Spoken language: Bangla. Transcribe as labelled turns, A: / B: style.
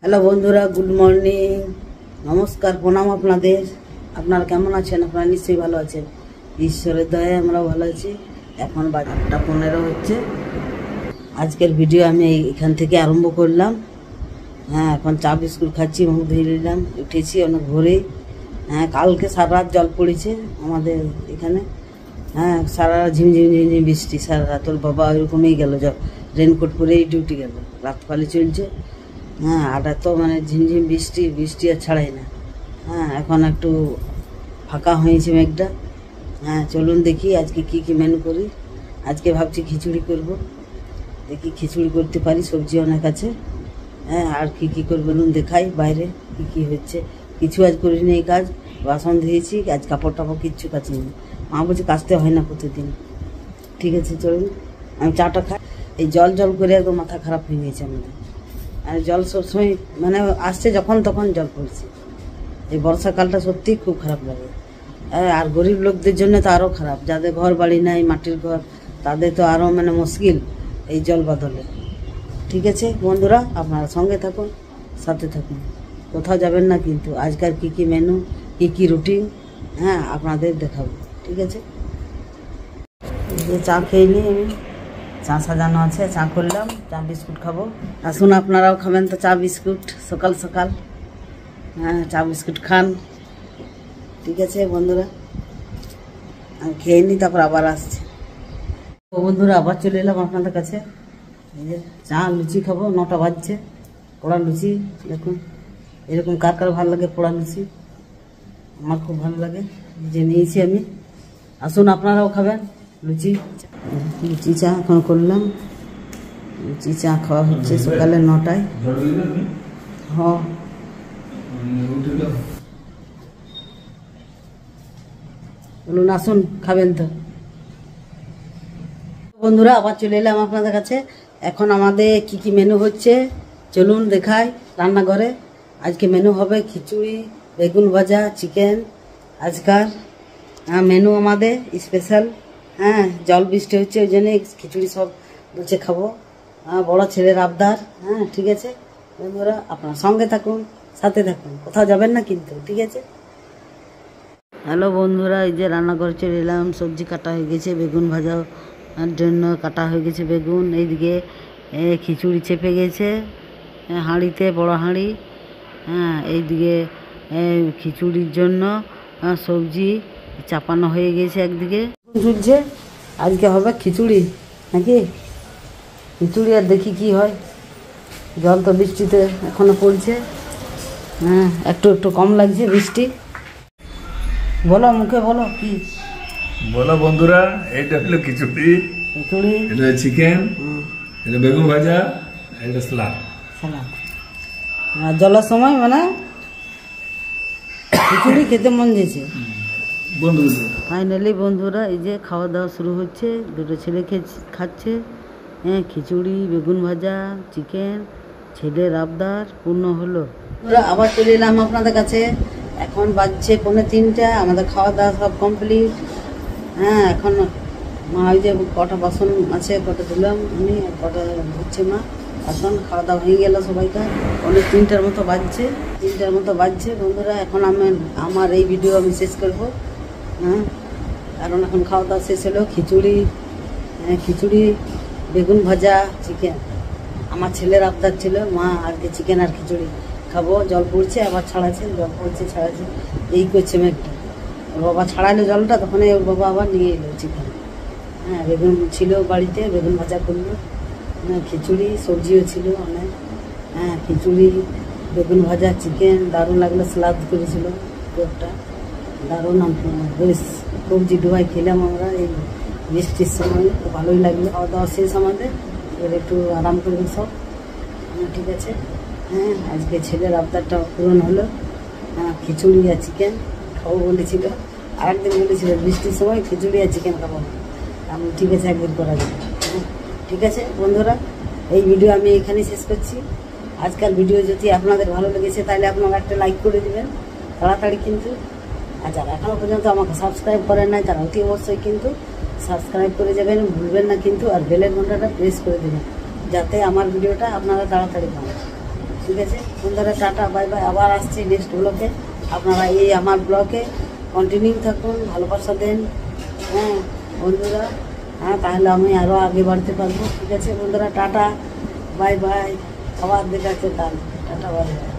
A: হ্যালো বন্ধুরা, গুড মর্নিং, নমস্কার, প্রণাম আপনাদের। আপনারা কেমন আছেন? আপনারা নিশ্চয়ই ভালো আছেন। ঈশ্বরের দয়ায় আমরাও ভালো আছি। এখন 8:15 হচ্ছে। আজকের ভিডিও আমি এখান থেকে আরম্ভ করলাম। এখন চা বিস্কুট খাচ্ছি, মুখ ধুয়ে নিলাম, উঠেছি অনেক ভোরে। কালকে সারা রাত জল পড়েছে আমাদের এখানে। সারা রাত ঝিমঝিম ঝিমঝিম বৃষ্টি সারা রাত। ওর বাবা ওইরকমই গেল, রেনকোট পরেই ডিউটি গেল, রাত পালি চলছে। আর এত মানে ঝিমঝিম বৃষ্টি আর ছাড়াই না। এখন একটু ফাঁকা হয়েছে মেঘটা। চলুন দেখি আজকে কি মেনু করি। আজকে ভাবছি খিচুড়ি করব, দেখি খিচুড়ি করতে পারি, সবজি অনেক আছে। আর কি করবো বলুন, দেখাই বাইরে কি হচ্ছে। কিছু আজ করিনি এই কাজ, বাসন ধুয়েছি, আজ কাপড় টাপড় কিচ্ছু কাচিনি। মা বলছে কাচতে হয় না প্রতিদিন। ঠিক আছে চলুন, আমি চাটা খাই। এই জল করে একদম মাথা খারাপ হয়ে গেছে আমাদের। আর জল সবসময় মানে আসছে যখন তখন জল পড়ছে। এই বর্ষাকালটা সত্যি খুব খারাপ লাগে। আর গরিব লোকদের জন্য তো আরও খারাপ, যাদের ঘর বাড়ি নাই, মাটির ঘর, তাদের তো আরও মানে মুশকিল এই জল বাদলে। ঠিক আছে বন্ধুরা, আপনারা সঙ্গে থাকুন, সাথে থাকুন, কোথাও যাবেন না কিন্তু। আজকাল কি মেনু, কি রুটিন, আপনাদের দেখাবো। ঠিক আছে, যে চা খেয়ে নিই আমি, চা সাজানো আছে, চা করলাম, চা বিস্কুট খাবো। আসুন আপনারাও খাবেন তো চা বিস্কুট সকাল সকাল। চা বিস্কুট খান। ঠিক আছে বন্ধুরা, আমি খেয়ে নিই, তারপর আবার আসছি। তো বন্ধুরা আবার চলে এলাম আপনাদের কাছে। এই যে চা লুচি খাবো, 9টা বাজছে। পোড়া লুচি দেখুন, এরকম কার ভালো লাগে পোড়া লুচি? আমার খুব ভালো লাগে, যে নিয়েছি আমি। আসুন আপনারাও খাবেন লুচি চা। এখন করলাম লুচি চা, খাওয়া হচ্ছে সকালে 9টায়। বলুন আসুন খাবেন তো। বন্ধুরা আবার চলে এলাম আপনাদের কাছে। এখন আমাদের কি মেনু হচ্ছে চলুন দেখাই রান্নাঘরে। আজকে মেনু হবে খিচুড়ি, বেগুন ভাজা, চিকেন। আজকাল মেনু আমাদের স্পেশাল। জল বৃষ্টি হচ্ছে, ওই জন্য খিচুড়ি সব বলছে খাবো। বড় ছেলের আবদার। ঠিক আছে বন্ধুরা, আপনার সঙ্গে থাকুন, সাথে থাকুন, কোথাও যাবেন না কিন্তু। ঠিক আছে। হ্যালো বন্ধুরা, এই যে রান্নাঘরে চলে এলাম। সবজি কাটা হয়ে গেছে, বেগুন ভাজার জন্য কাটা হয়ে গেছে বেগুন। এইদিকে খিচুড়ি চেপে গেছে হাঁড়িতে, বড় হাঁড়ি। এইদিকে খিচুড়ির জন্য সবজি চাপানো হয়ে গেছে একদিকে ঝুলছে। আজকে হবে খিচুড়ি নাকি? খিচুড়ি আর দেখি কি হয়। জল তো বৃষ্টিতে এখনো পড়ছে। একটু কম লাগছে বৃষ্টি। বলো, মুখে বলো কি
B: বলো বন্ধুরা। এটা হলো খিচুড়ি, এটা চিকেন, এটা বেগুন ভাজা, এটা সালাদ।
A: জলের সময় মানে খিচুড়ি খেতে মন দিয়েছে ফাইনালি। বন্ধুরা এই যে খাওয়া দাওয়া শুরু হচ্ছে। দুটো ছেলে খাচ্ছে খিচুড়ি, বেগুন ভাজা, চিকেন। ছেলের আবদার পূর্ণ হলো। আবার চলে এলাম আপনাদের কাছে। এখন বাজছে 2:45। আমাদের খাওয়া দাওয়া সব কমপ্লিট। এখন মা ওই যে কটা বাসন আছে কটা ধুলাম আমি, কটা ধুচ্ছে মা বাসন। খাওয়া দাওয়া হয়ে গেল সবাইকার। 3টার মতো বাজছে বন্ধুরা। এখন আমার এই ভিডিও আমি শেষ করব। কারণ এখন খাওয়া দাওয়া শেষ হলো। খিচুড়ি, বেগুন ভাজা, চিকেন। আমার ছেলের আবদার ছিল, মা আজকে চিকেন আর খিচুড়ি খাবো। জল পড়ছে আবার ছাড়াচ্ছে, জল পড়ছে ছাড়াচ্ছে, এই করছে মেঘটা। ওর বাবা ছাড়াইলো জলটা, তখন ওর বাবা আবার নিয়ে এলো চিকেন। বেগুন ছিল বাড়িতে, বেগুন ভাজা করলো। খিচুড়ি, সবজিও ছিল অনেক। খিচুড়ি, বেগুন ভাজা, চিকেন দারুণ লাগলো। সালাদ করেছিল একটা দারুণ, বেশ সবজি ডুবাই খেলাম আমরা এই বৃষ্টির সময়। ভালোই লাগলো। খাওয়া দাওয়া শেষ আমাদের, এবার একটু আরাম করবো সব। ঠিক আছে। আজকে ছেলের আবদারটা পূরণ হলো। খিচুড়ি আর চিকেন খাবো বলেছিল। আরেকদিন বলেছিল বৃষ্টির সময় খিচুড়ি আর চিকেন খাবো। আমি ঠিক আছে, একদিন করা যাবে। ঠিক আছে বন্ধুরা, এই ভিডিও আমি এখানেই শেষ করছি। আজকাল ভিডিও যদি আপনাদের ভালো লেগেছে তাহলে আপনারা একটা লাইক করে দেবেন তাড়াতাড়ি কিন্তু। আর যারা এখনও পর্যন্ত আমাকে সাবস্ক্রাইব করেন নাই তারা অতি অবশ্যই কিন্তু সাবস্ক্রাইব করে যাবেন, ভুলবেন না কিন্তু। আর বেলের ঘন্টাটা প্রেস করে দেবেন যাতে আমার ভিডিওটা আপনারা তাড়াতাড়ি পান। ঠিক আছে বন্ধুরা, টাটা বাই বাই। আবার আসছি নেক্সট ব্লকে। আপনারা এই আমার ব্লকে কন্টিনিউ থাকুন, ভালোবাসা দেন। হ্যাঁ বন্ধুরা, হ্যাঁ তাহলে আমি আরও আগে বাড়তে পারবো। ঠিক আছে বন্ধুরা, টাটা বাই বাই। আবার দেখা হচ্ছে কাল। Tata bye bye.